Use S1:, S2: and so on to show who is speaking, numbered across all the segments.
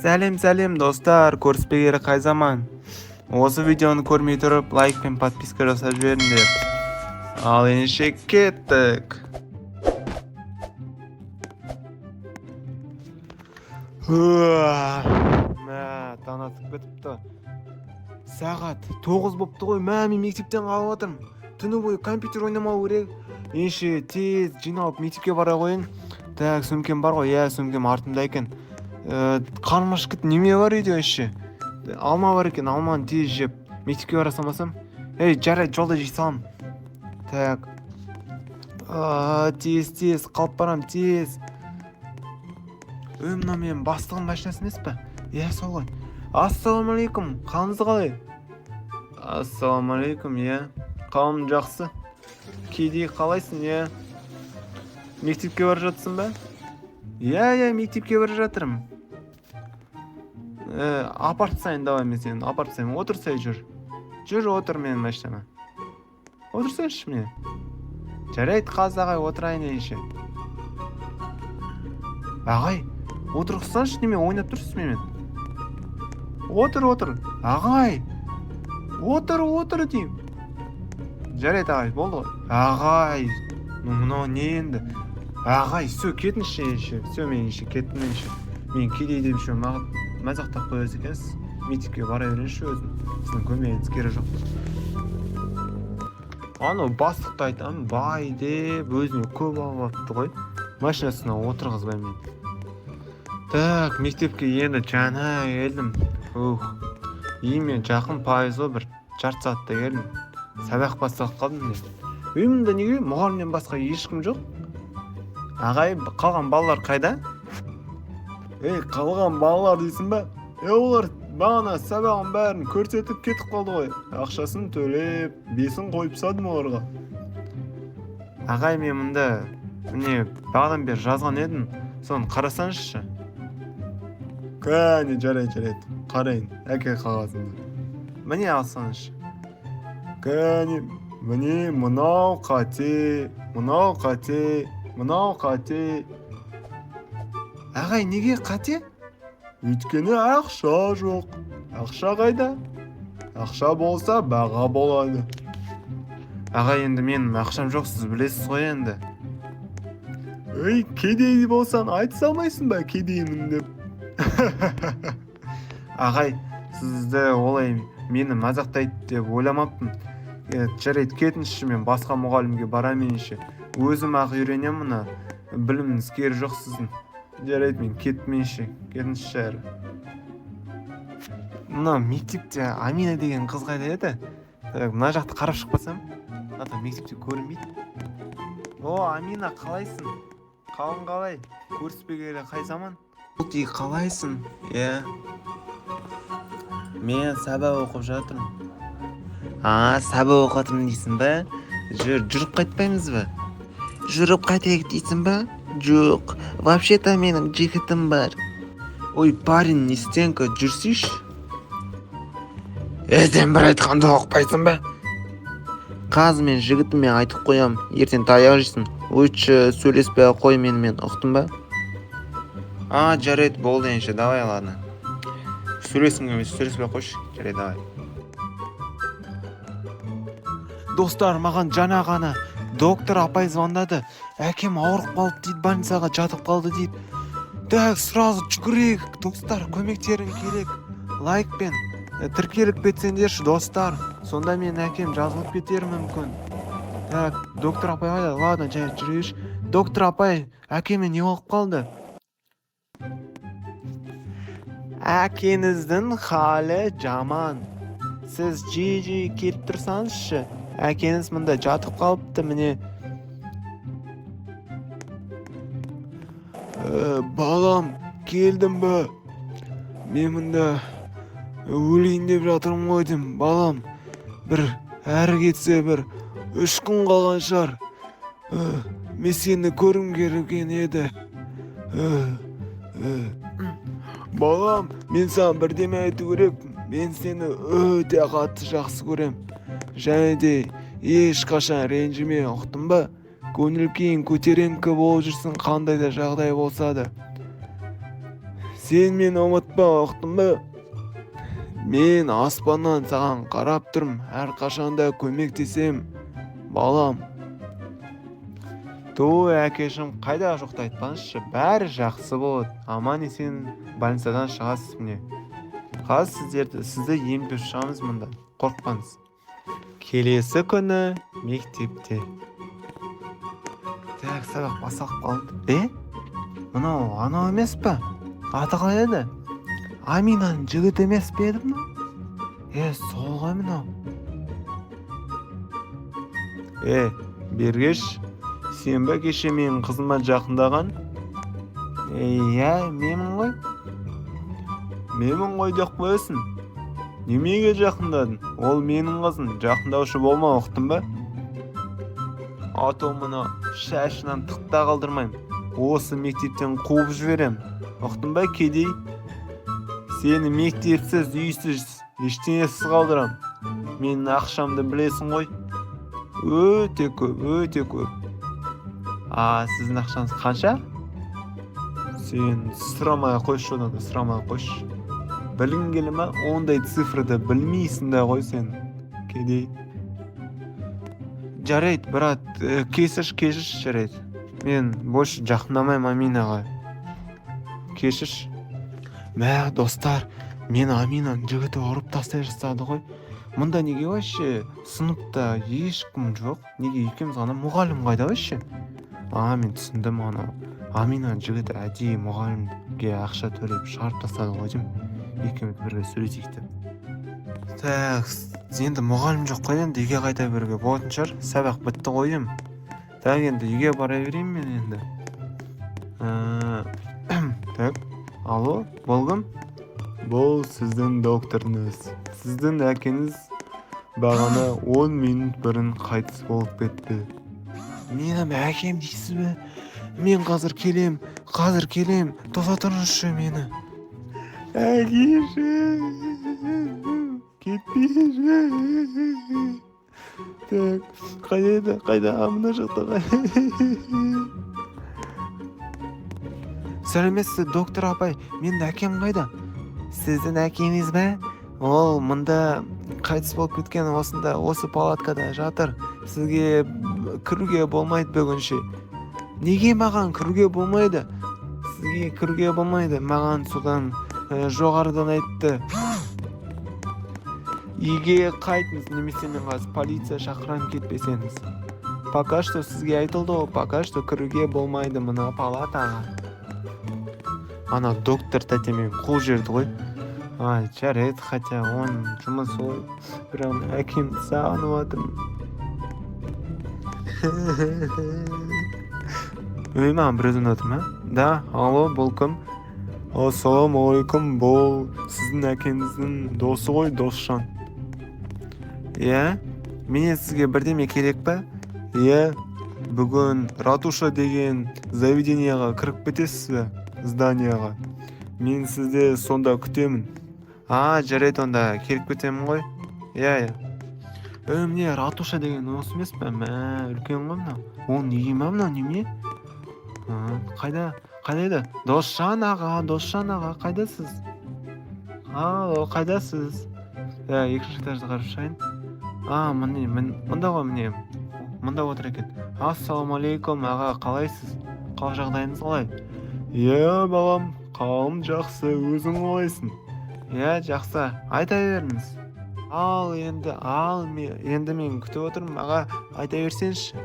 S1: Сәлем достар, көріспегелі қай заман. Осы видеоны көрмей тұрып, лайк пен подписка жасап жіберіңдер. Ал ендеше кеттік. Таң атып кетіпті. Сағат 9 бопты ғой, мен мектептен қалып отырмын. Түні бойы компьютер ойнамау керек. Ендеше тез жиналып мектепке бара қойын. Так, сөмкем бар ғой, сөмкем артымда екен. Қарным ашып кетті, неме бар үйде еще? Алма бар екен, алманы тез жеп мектепке бара салмасам. Жарайды, жолда жей салам. Так. Тез қалып барам, тез. Мына мен бастығым машинасы емес пе? Сол ғой. Ассалаумалейкум, қалыңыз қалай? Ассалаумалейкум, қалым жақсы. Кедей қалайсың, Мектепке бара жатсың ба? Мектепке бара жатырмын. Апарып тастайын, давай мен сені апарып тастайын. Отырсай жүр. Отыр менің машинама. Отырсайшы мен. Жарайды, қазір ағай, отырайын ендеше. Ағай, отырғызсаңшы, неме ойнап тұрсыз менімен? Отыр. Ағай. Отыр деймін. Жарайды ағай, болды ғой. Ағай, мынау не енді? Ағай, кетінші ендеше. Мен ендеше кеттім ендеше. Мен кедей деп үшін мазақтап қоясыз екенсіз. Мектепке бара беріңізші өзім. Сіздің көмегіңіз керек жоқ. Анау бастықты айтамын, бай деп өзіне көп алыпты ғой. Машинасына отырғызбай мен. Так, мектепке енді жаңа келдім. Мен жақын пайызы бір жарты сағатта келдім. Сабақ басталып қалдым. Үйімде неге мұғалімнен басқа ешкім жоқ? Ағай, қалған балалар қайда? Қалған балалар дейсің ба? Олар бағана сабағын бәрін көрсетіп кетіп қалды ғой. Ақшасын төлеп, бесін қойып садым оларға. Ағай, мен мұнда бағадан бері жазған едім. Соны қарасаңызшы. Кәне, жарайды. Қарайын, әке қағазымды. Міне алсаңызшы. Кәне, міне мынау қате. Ағай, неге қате? Өйткені ақша жоқ. Ақша қайда? Ақша болса баға болады. Ағай, енді менің ақшам жоқ, сіз білесіз ғой енді. Кедей болсан айта салмайсың ба, кедеймін деп? Ағай, сізді олай мені мазақтайды деп ойламаппын. Жарайды, кетіңізші, мен басқа мұғалімге бараменші. Өзім ақ үйренем мұна. Біліміңіз керек жоқ сіздің. Жарайды, мен кетменші. Кетіңізші әрі. Мына мектепте Амина деген қыз қайда еді? Мына жақты қарап шықпасам, мектепте көрінбейді. Амина, қалайсың? Қалың қалай? Көріспегелі қай заман? Қалайсың? Мен сабақ оқып жатырмын. Сабақ оқытым дейсің ба? Жүріп қайтпаймыз ба? Жүріп қайтайық дейсің ба? Жоқ, вообще-то менің жігітім бар. Парень, не стенка, жүрсейші? Сен бір айтқанды оқпайсың ба? Қазір мен жігітіме айтып қоям, ертең таяқ жейсің. Лучше сөйлеспей қой менімен, ұқтың ба? Жарайды, болды ендеше, давай, ладно. Сөйлеспей қойшы, жарайды, давай. Достар, маған жаңа ғана доктор апай звондады. Әкем ауырып қалды дейді, больницаға жатып қалды дейді. Так, сразу жүгірейік, достар, көмектерің керек. Лайкпен тіркеліп кетсеңдерші, достар. Сонда мен әкем жазылып кетер мүмкін. Так, доктор апай қайда? Ладно, жүрейш. Доктор апай, әкеме не болып қалды? Әкеңіздің халі жаман. Сіз жиі келіп тұрсаңызшы. Әкеңіз мұнда жатып қалыпты, міне. Балам, келдім бі? Мен мұнда өлейін деп жатырмын ғой деймін. Балам, бір әрі кетсе 3 күн қалған шығар. Мен сені көрім керген еді. Балам, мен саған бірдеме айту керек. Мен сені өте қатты жақсы көрем. Және де ешқашан ренжіме, ұқтың ба? Көңіл кейін көтеріңкі болып жүрсің, қандай да жағдай болса да. Сен мені ұмытпа, ұқтың ба? Мен аспаннан саған қарап тұрмын, әрқашанда көмектесем, балам. Әкешім, қайда жоқты айтпаңызшы, бәрі жақсы болады. Аман есен больницадан шығасыз міне. Қазір сізді емдеп шығамыз мұнда, қорықпаңыз. Келесі күні мектепте. Так, сабақ басталып қалды. Мынау анау емес па? Аты қалай еді? Аминаның жігіті емес пе еді мынау? Сол ғой мынау. Бергеш, сен бе кеше менің қызыма жақындаған? Менмін ғой. Менмін ғой деп қоясың. Немеге жақындадың? Ол менің қызым, жақындаушы болма, ұқтың ба? Ато мұны шашынан тықта қалдырмайым. Осы мектептен қуып жіберем. Ұқтың ба, кедей? Сені мектепсіз, үйсіз, ештеңесіз қалдырам. Менің ақшамды білесің ғой. Өте көп. Сіздің ақшаңыз қанша? Сен сұрамай қойшы, одан да сұрамай қойшы. Білгің келе ма? Ондай цифрды білмейсің да ғой сен, кедей. Жарайды, брат, кешірш, жарайды. Мен больше жақындамаймын Аминаға. Кешірш. Достар, мен Аминаның жігіті ұрып тастай жасады ғой. Мұнда неге вообще сыныпта ешкім жоқ? Неге екеуміз ғана? Мұғалім қайда вообще? Мен түсіндім, Аминаның жігіті әдейі мұғалімге ақша төлеп шығарып тастады ғой деймін. Екеуміз бірге сөйлесейік деп. Так, енді мұғалім жоқ қой, енді үйге қайта беруге болатын шығар. Сабақ бітті ғой деймін. Так, енді үйге бара берейін мен енді. Так, алло, болғым? Бұл сіздің докторыңыз. Сіздің әкеңіз бағана 10 минут бұрын қайтыс болып кетті. Менің әкем дейсіз бе? Мен қазір келем. Тоса тұрыңызшы мені. Әкеші, кетпеші. Так, қайда? Мына жақта. Сәлеметсіз, доктор апай, менің әкем қайда? Сіздің әкеңіз бе? Ол мұнда қайтыс болып кеткен, осы палаткада жатыр. Сізге кіруге болмайды бүгінше. Неге маған кіруге болмайды? Сізге кіруге болмайды. Маған содан жоғарыдан айтты. Үйге қайтыңыз, немесе мен қазір полиция шақырам кетпесеңіз. Пока что сізге айтылды ғой, пока что кіруге болмайды мына палатаға. Ана доктор тәтемен қол жерді ғой. Жарайды, хотя оның жұмысы ғой. Бірақ әкем сағынып жатырмын. Маған бір өзін отыр ма? Да, алло, бұл кім? Ассалаумағалейкум, бұл сіздің әкеңіздің досы ғой, Досжан. Менен сізге бірдеме керек па? Бүгін ратуша деген заведенияға кіріп кетесіз бе? Зданияға. Мен сізді сонда күтемін. Жарайды, онда келіп кетемін ғой. Міне ратуша деген осы емес пе? Үлкен ғой мынау. Ол неге ма мынау, неме? Қайда еді? Досжан аға, қайдасыз? Қайдасыз? Екінші этажды қарап шығайын. Мұнда ғой, міне. Мұнда отыр екен. Ассалаумағалейкум аға, қалайсыз? Қал жағдайыңыз қалай? Балам, қалым жақсы, өзің қалайсың? Жақсы, айта беріңіз. Енді мен күтіп отырмын, аға, айта берсенші.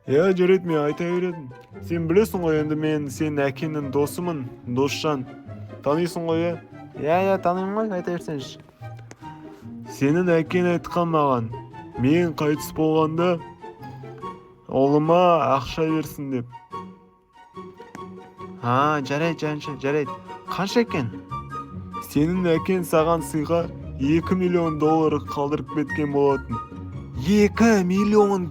S1: Жарайды, мен айта бередім. Сен білесің ғой, енді мен сенің әкеңнің досымын, Досжан. Танисың ғой, танимын ғой, айта берсенші. Сенің әкең айтқан маған, мен қайтыс болғанда ұлыма ақша берсін деп. Жарайды. Қанша екен? Сенің әкең саған сыйға $2 миллион қалдырып кеткен болатын. $2 миллион?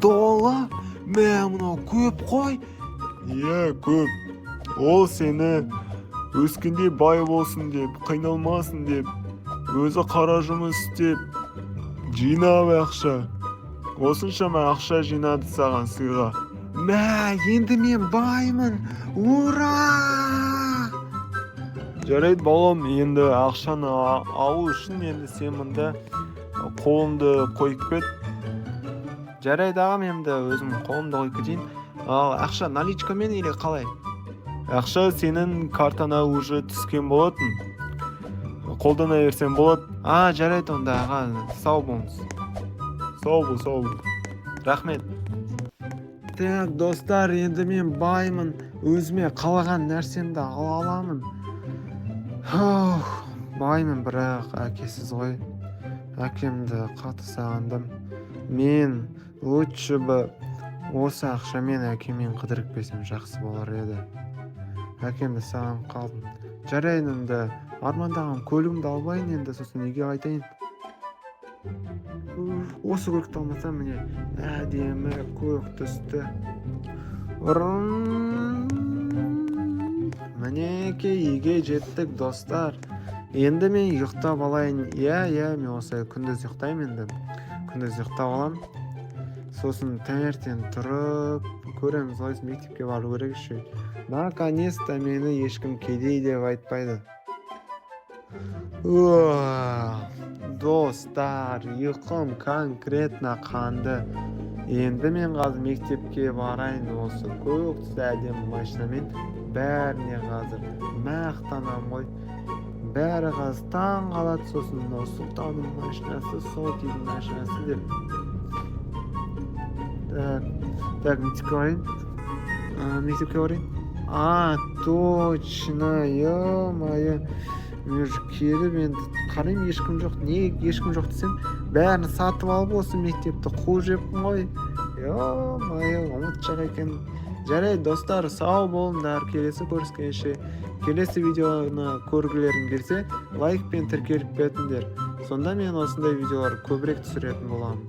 S1: Мынау көп қой. Көп. Ол сені өскенде бай болсын деп, қиналмасын деп, өзі қара жұмыс істеп, жинап ақша. Осыншама ақша жинады саған сыйға. Енді мен баймын. Ура! жарайды балам, енді ақшаны алу үшін енді сен мында қолыңды қойып кет. Жарайды ағам, енді өзім қолымды қойып кетейін. Ал ақша наличкамен или қалай? Ақша сенің картана уже түскен болатын. Қолдана берсем болады. Жарайды онда аға, сау болыңыз. Сау бол. Рахмет. Так, достар, енді мен баймын. Өзіме қалаған нәрсемді ала аламын. Баймын, бірақ әкесіз ғой. Әкемді қатты сағындым. Мен лучше бы осы ақшамен әкемен қыдырып келсем жақсы болар еді. Әкемді сағынып қалдым. Жарайды, енді армандаған көлігімді албайын, енді сосын үйге қайтайын. Осы көлікті алмасам, міне әдемі көк түсті. Мінеке, үйге жеттік, достар. Енді мен ұйықтап алайын. Мен осы күндіз ұйықтаймын енді. Күндіз ұйықтап алам. Сосын таңертең тұрып, көреміз ғой, мектепке бару керек ше. Наконец-то мені ешкім кедей деп айтпайды. Достар, ұйқым конкретно қанды. Енді мен қазір мектепке барайын, осы көк түсті әдемі машинамен. Бәріне қазір мақтанам ғой. Бәрі қазір таң қалады, сосын Сұлтанның машинасы, сол тидің машинасы деп. Так, мектепке барайын. Точно, ё-моё. Мен келіп енді қарайым, ешкім жоқ. Не ешкім жоқ десем, бәрін сатып алып осы мектепті қуып жеппін ғой. Ё-моё, ұмытшақ екен. Жарайды, достар, сау болыңдар. Келесі көріскенше, келесі видеоны көргілерің келсе, лайкпен тіркеліп кетіңдер. Сонда мен осындай видеолар көбірек түсіретін боламын.